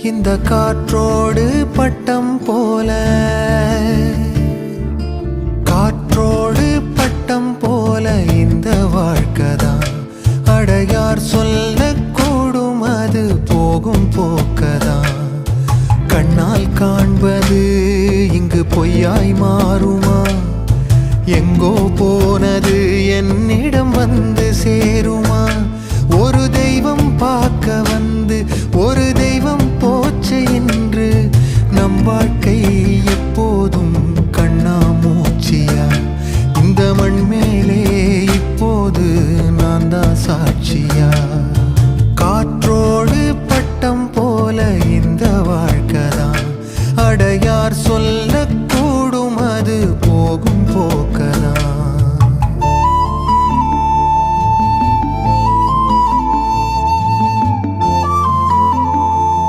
இந்த காற்றோடு பட்டம் போல, காற்றோடு பட்டம் போல இந்த வாழ்க்கைதான். அடையார் சொல்லக்கூடும் அது போகும் போக்கதான். கண்ணால் காண்பது இங்கு பொய்யாய் மாறுமா? எங்கோ போனது என்னிடம் வந்து சேருமா? ஒரு தெய்வம் பார்க்க வந்து ஒரு தெய்வம் போச்சு என்று நம் வாழ்க்கை எப்போதும் கண்ணாமூச்சியா? இந்த மண் மேலே இப்போது நான் தான் சாட்சியா? காற்றோடு பட்டம் போல இந்த வாழ்க்கைதான். அடையார் சொல்ல